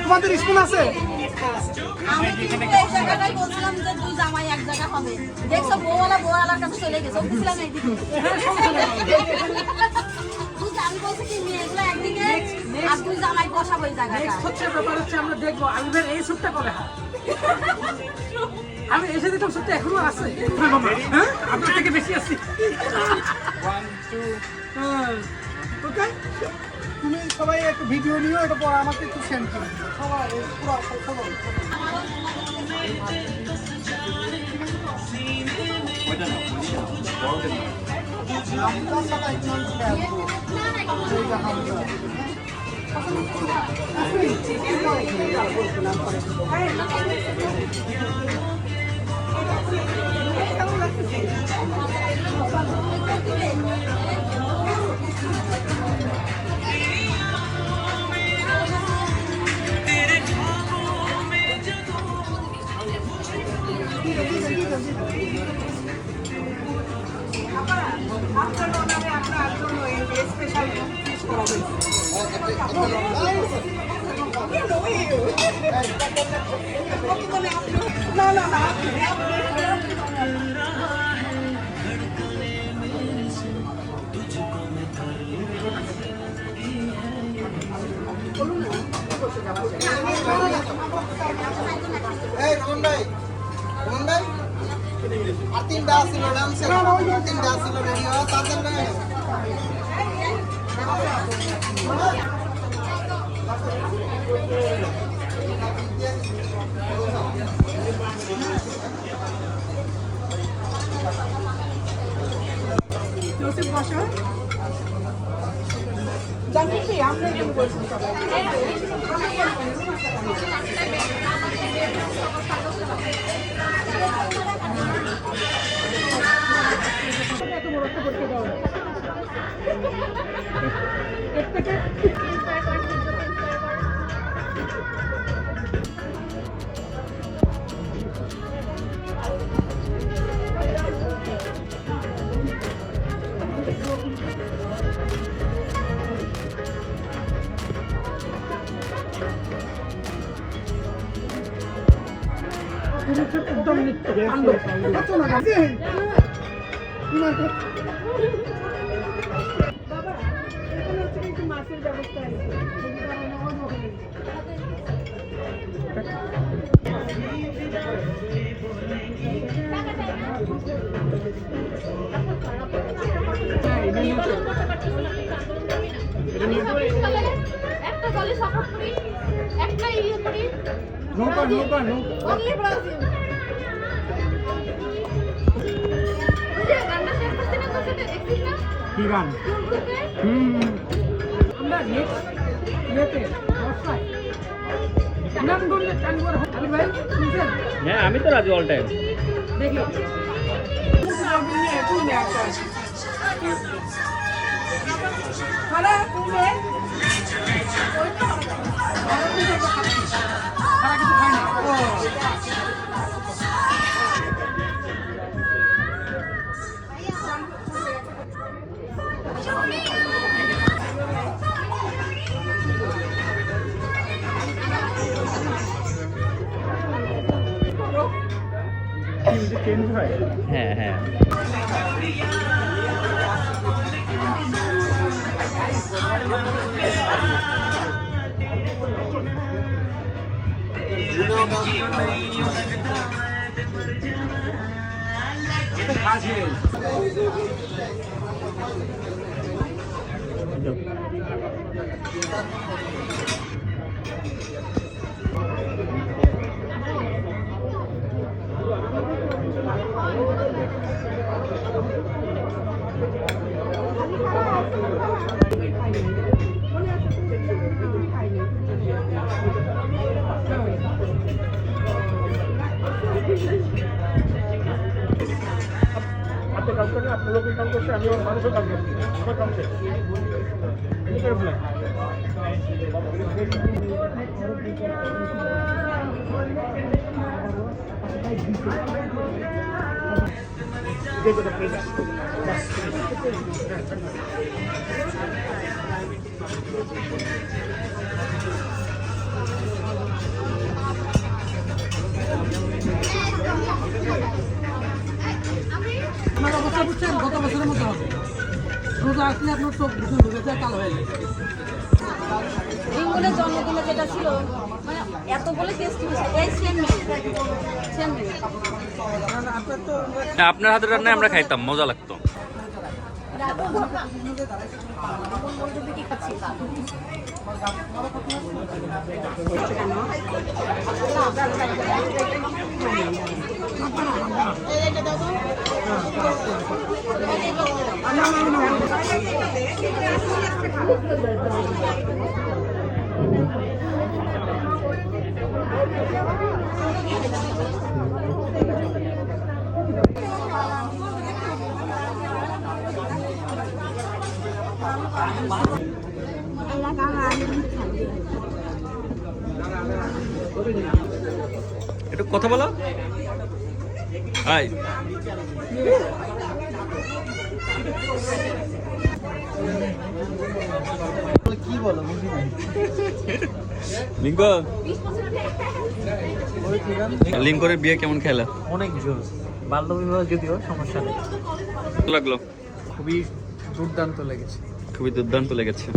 তোমাদের স্কুল আছে? আমি কিন্তু এই জায়গাটাই বলছিলাম যে দুই জামাই এক জায়গা হবে। দেখছো বউওয়ালার কাছে চলে গেছে। বলছিলাম এইদিকে। আমি বলছি কি মেয়েগুলো একদিকে আর দুই জামাই বসাবো এই জায়গাটা। হচ্ছে ব্যাপার হচ্ছে আমরা দেখবো আলবের এই সুটটা কবে হয়। আমি এসে দেখলাম সত্যি এখনো আছে। হ্যাঁ আপনার থেকে বেশি আছি। 1 2 ওকে তুমি সবাই একটু ভিডিও নিও, এটা পরে আমাকে একটু সেন্ড করো সবাই পুরো সবাই। ওইটা না বড়দের না আমরা সবাই একটু খেলবো সেইটা আমরা আর তিনটা ছিল ডান্সে তিনটা ছিল রেডি হওয়া তাদের নয় জোসেফ বসা জানি কি আমরা কি বলছি সবাই এত বড় একটা করতে দাও এর থেকে একদম নিত্য কত না গাছে বাবা এখানে হচ্ছে একটু মাছের ব্যবস্থা আছে একটা জলে সাপোর্ট করি একটা ইয়ে করি নৌকা অনলি ব্রাজিল গানটা শেষ করতে না করতে দেখছিস না কি গান আমরা নেক্সট ইয়েতে বর্ষায় নামগঞ্জে টাঙ্গুয়ার আলী ভাই শুনছেন? হ্যাঁ আমি তো রাজি অল টাইম দেখি হ্যাঁ হ্যাঁ আপনি কাজ করেন আপনার লোকের কাম করছে আমি মানুষও কাজ করছি আমার কাম শেষ দেখো তো প্লেট আছে বাস আপনার অবস্থা বুঝছেন গত বছরের মতো হবে রোজা আসলে আপনার চোখ দুটো রোজা কালো হয়ে যায় রিঙ্গুলের জন্মদিনে যেটা ছিল মানে এত বলে টেস্টি বিষয় এই সেম কারণ আপনার তো আপনার হাতের রান্না আমরা খাইতাম, মজা লাগতো। কি খাচ্ছি একটু কথা বলো। হাই, কি বলো বুঝি নাই লিঙ্কন, লিঙ্কনের বিয়ে কেমন খেলা? অনেক জোস বাল্যবিবাহ যদিও সমস্যা নেই লাগলো? খুবই দুর্দান্ত লেগেছে খুবই দুর্দান্ত লেগেছে।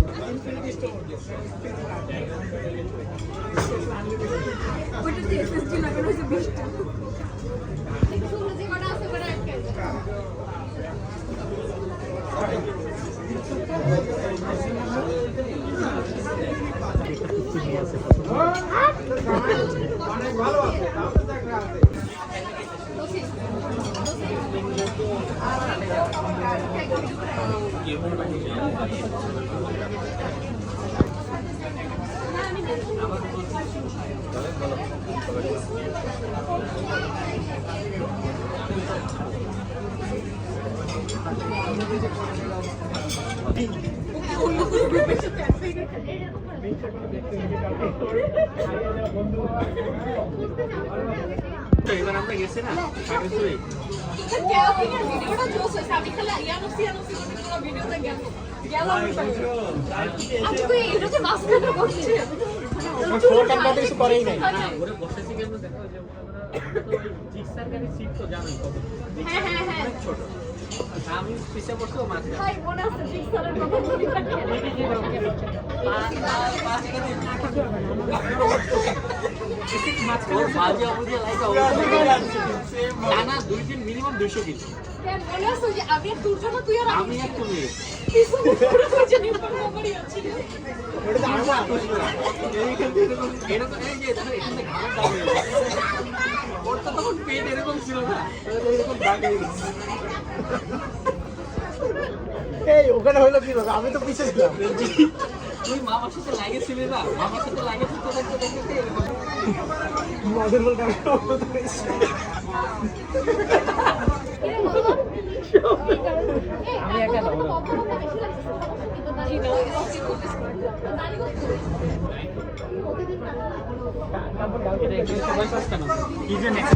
এবার আমরা গেছি না ভিডিওটা জোস হয়েছে আমি খালি ইয়ানুসি ভিডিওতে গেল এটাতে মাস্টার করছে শর্ট আমরা কিছু করেই নাই ওরে বসেছি কেন দেখো যে জিক্সার গাড়ি সিট তো জানোই কত হ্যাঁ ছোট। আমি পিছে বসে মাঝে ভাই মনে আছে জিক্সারের কথা বলি বাজে অবধি লাইকা টানা 2 দিন মিনিমাম 200 কেজি। কেন মনে আছে যে আমি আর তোর জন্য তুই আর আমি আর তুমি পিছনে পুরো যে নির্ভর করে আছে এরকম এই যে দেখো এখানে ঘামের দাগ হয়ে গেছে। ওর তো তখন পেট এরকম ছিল না, এরকম দাগ হয়ে গেছে। এই ওখানে হলো কি হবে আমি তো পিছিয়ে ছিলাম তুই মামার সাথে লাগেছিলি না, মামার সাথে লাগেছি তো দেখতে দেখতে এরকম। মদের বল কারণ আমি একা না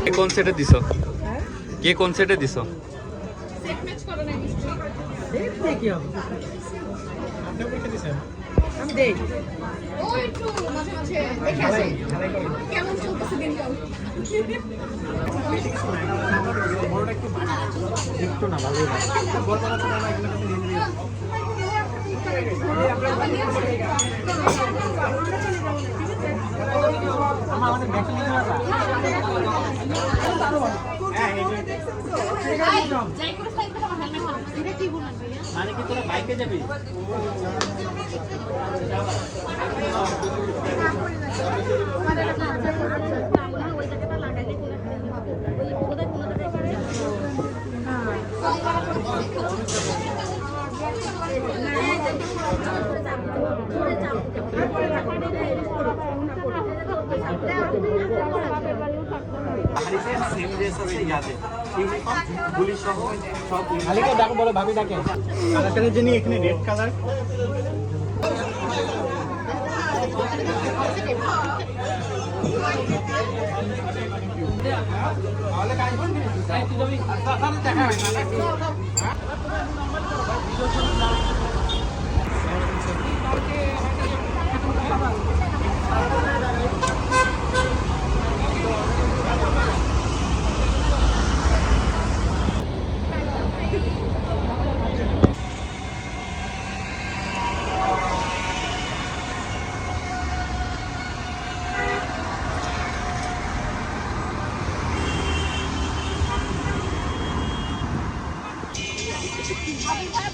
কে কোন সেটে দিছো? কে কোন সেটে দিছো? সেট ম্যাচ করে না দেখতে কি হবে আপনি পরীক্ষা দিয়েছেন আমি দেই ও একটু মাঝে মাঝে দেখে আসি কেমন চলতেছে দিনকাল একটু না ভালোই না আমাদের ব্যাংকে নিতে পারবা যাই করে সাইড থেকে আমার হেলমেট হারানো এটা কি বলেন ভাইয়া মানে কি তোরা বাইকে যাবি? সেম ড্রেস আছে ইয়াতে ইউনিফর্ম গুলি সহ সব খালিকে ডাকো বলো ভাবি ডাকে কালারটার জন্য এখানে রেড কালার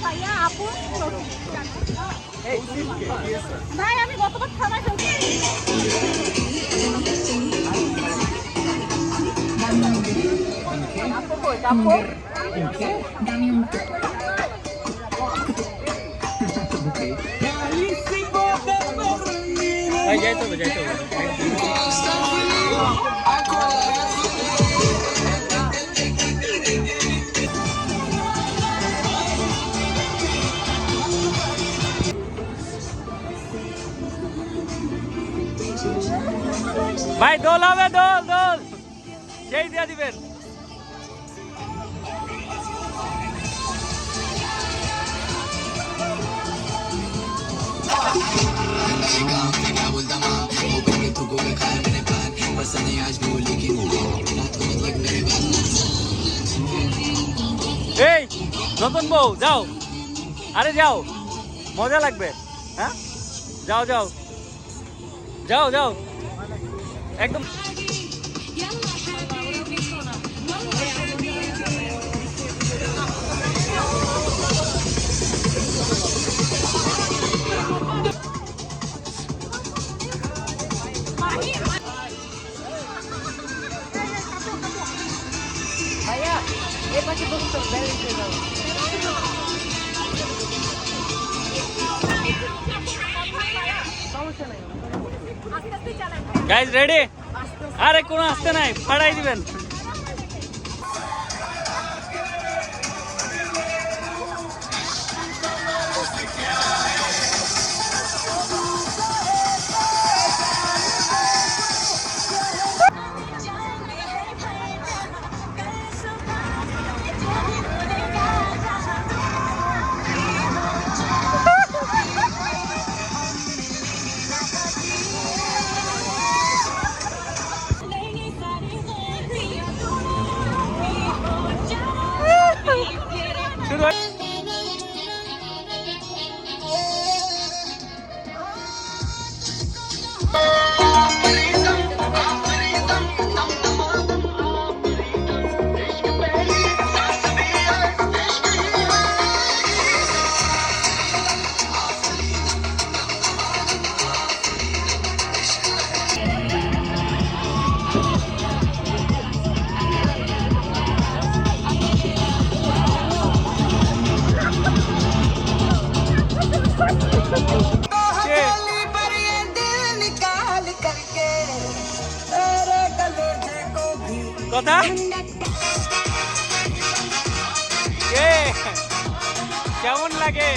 ভাইয়া আপু ভাই আমি গতবার থানায় ফেলছি যাইতে হবে ভাই দোল হবে দোল সেই দিয়া দিবেন এই নতুন বউ যাও আরে যাও মজা লাগবে হ্যাঁ যাও একদম ভাইয়া এই পাশে বসে তো ব্যালেন্স হয়ে যাবে গাইজ রেডি আরে কোনো আসতে নাই ফাড়াই দিবেন শুরু হয় কথা কে কেমন লাগে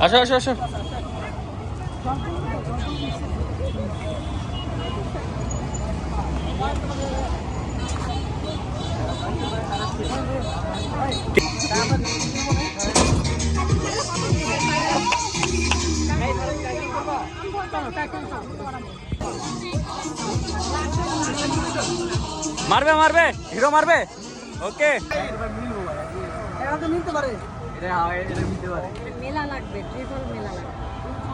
আসো মারবে হিরো মারবে ওকে মেলা লাগবে ট্রিপল মেলা লাগবে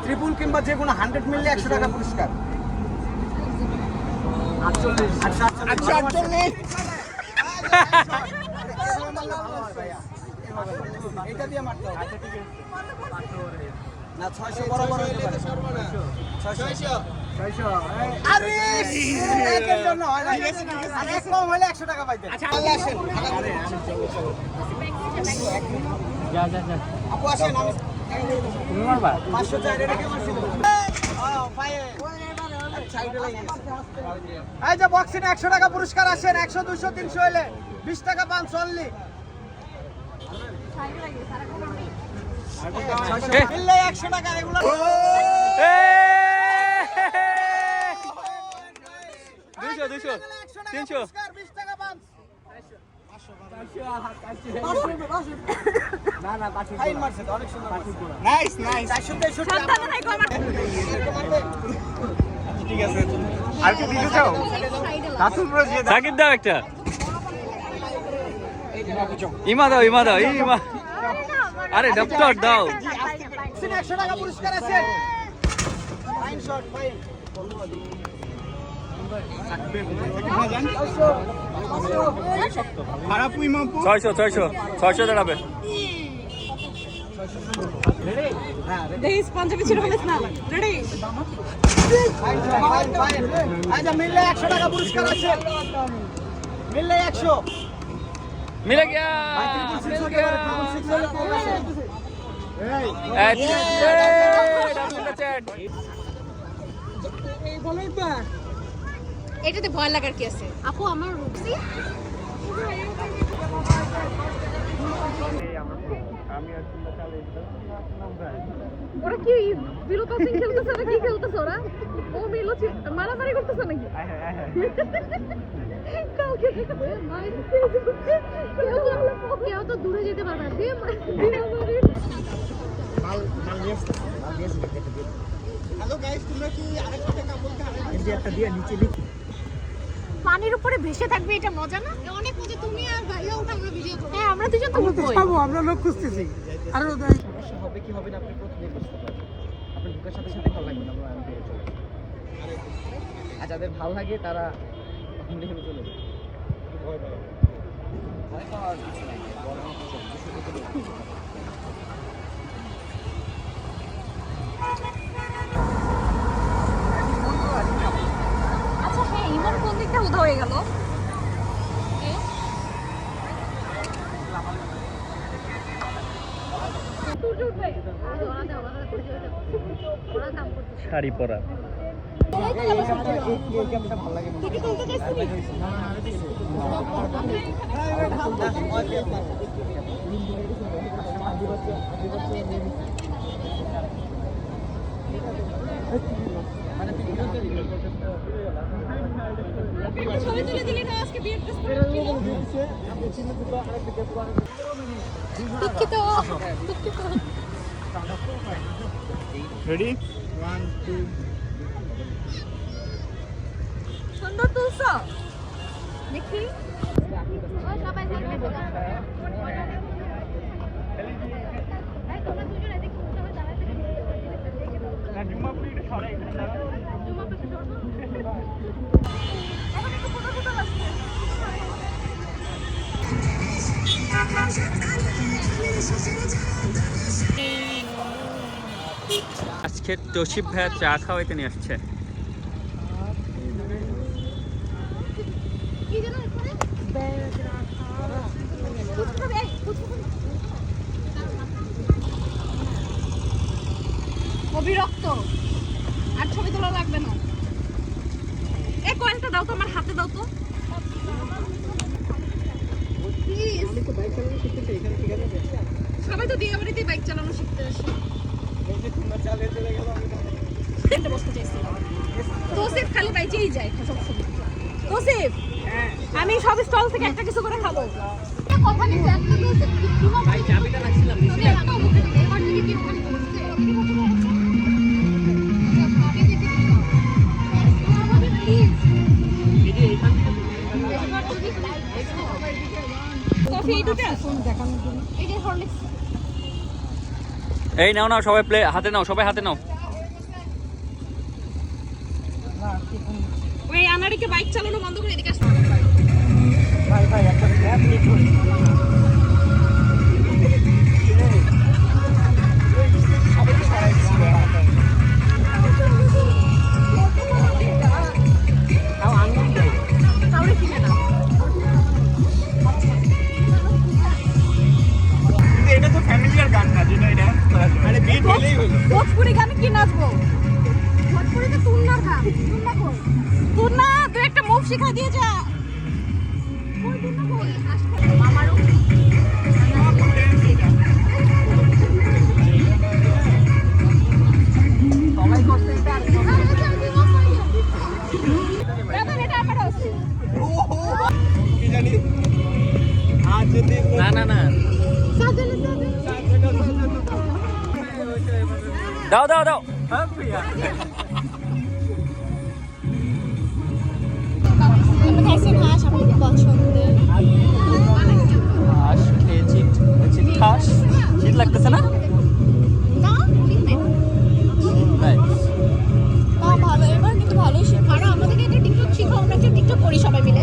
ট্রিপল কিংবা যে কোনো 100 মিললে 100 টাকা পুরস্কার 48 এটা দিয়ে মারতে হবে না 600 বরাবর হতে পারে 600 আরে একের জন্য হয় না আর এক কম হলে 100 টাকা পাইতেন আচ্ছা আসেন যা আপু আসেন আমি তুমি মারবা 504 এটা কে মারছিল এই যে বক্সিং 100 টাকা পুরস্কার আসেন 100 200 300 হলে 20 টাকা পান চললি মিললে 100 টাকা এগুলো 200 300 20 টাকা পান না না বাকি ফাইন মারছে তো অনেক সুন্দর নাইস নাইস 463 সন্তান নাই কো আমার ঠিক আছে আর কি দিতে চাও রাসূল ব্রো দিয়ে দাও সাকিব দাও একটা ইমা দাও ইমা আরে ডক্টর দাও 100 টাকা পুরস্কার আছে ফাইন শট ফাইন খারাপ ইমামপু 600 দাঁড়াবে দেই পাঞ্জাবি ছিল হলে না রেডি ফাইন ফাইন আচ্ছা মিললে 100 টাকা পুরস্কার আছে মিললে 100 মিলে গিয়া এটাতে ভয় লাগার কি আছে আপু আমার রুপসি ওরা কি জিরো পাসিং খেলতেছে না কি খেলতেছে ওরা ও মিলো মারামারি করতেছে নাকি কালকে কেউ তো দূরে যেতে পারবে না হ্যালো গাইস তোমরা কি আরেকটা টাকা বলতে এই একটা দিয়ে নিচে লিখ পানির উপরে ভেসে থাকবে এটা মজা না অনেক মজা তুমি আর ভাইয়া ওটা আমরা ভিডিও করব হ্যাঁ আমরা দুজন তো উঠবই খাবো আমরা লোক খুঁজতেছি আর সমস্যা হবে কি হবে না আপনি প্রথমে বুঝতে পারবেন আপনি ঢোকার সাথে সাথে ভালো লাগবে না আমরা আমি বেরিয়ে চলে আর যাদের ভালো লাগে তারা তখন দেখে চলে যাবে ভয় পাওয়ার কিছু নাই বড় আচ্ছা হ্যাঁ ইমন কোন দিকটা উদা হয়ে গেল শাড়ি পরা এই গেমটা ভালো লাগে ছবি তুলে দিলি না আজকে বিয়ের ড্রেস পরে দুঃখিত রেডি 1 2 সুন্দর তুলছ দেখি সবাই আজকে তৌসিফ ভাইয়া চা খাওয়াইতে নিয়ে আসছে অবিরক্ত আর ছবি তোলা লাগবে না এই কয়েনটা দাও তো আমার হাতে দাও তো প্লিজ সবাই তো দিয়ে বাড়িতেই বাইক চালানো শিখতে আসে বসতে চাইছিলাম তোসিফ খালি বাইচেই যায় সবসময় তোসিফ আমি সব স্টল থেকে একটা কিছু করে খাবো কথা নেই একটা তোসিফ ভাই চাবিটা রাখছিলাম এবার যদি কি ওখানে বসছে কফি এই দুটো দেখানোর জন্য এই যে হরলিক্স এই নাও নাও সবাই প্লে হাতে নাও সবাই হাতে নাও ওই আনারিকে বাইক চালানো বন্ধ করে এদিকে আসো ভাই ভাই একটা স্ন্যাপ নিয়ে কাউরে কিনে না এটা তো ফ্যামিলিয়ার গান না যেটা এটা ভোজপুরি গানে কি নাচবো? ভোজপুরিতে তুলনার গান। তুলনা কই? তুলনা তুই একটা মুভ শিখা দিয়ে যা। কই তুলনা কই? মামারও সবাই করছে এটা আর দাদা এটা আমার আছে। না না না সাজালে দাও দাও দাও আমি খাইছি হাঁস আমার খুব পছন্দের। হাঁস খেয়েছি হাঁস শীত লাগতেছে না না ঠিক নেই। তাই তাও ভালো এবার কিন্তু ভালোই শেখা। আর আমাদেরকে একটা টিকটক শিখাও, আমরা একটা টিকটক করি সবাই মিলে।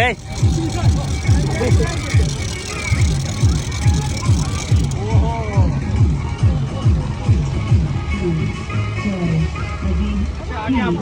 এই आगे आप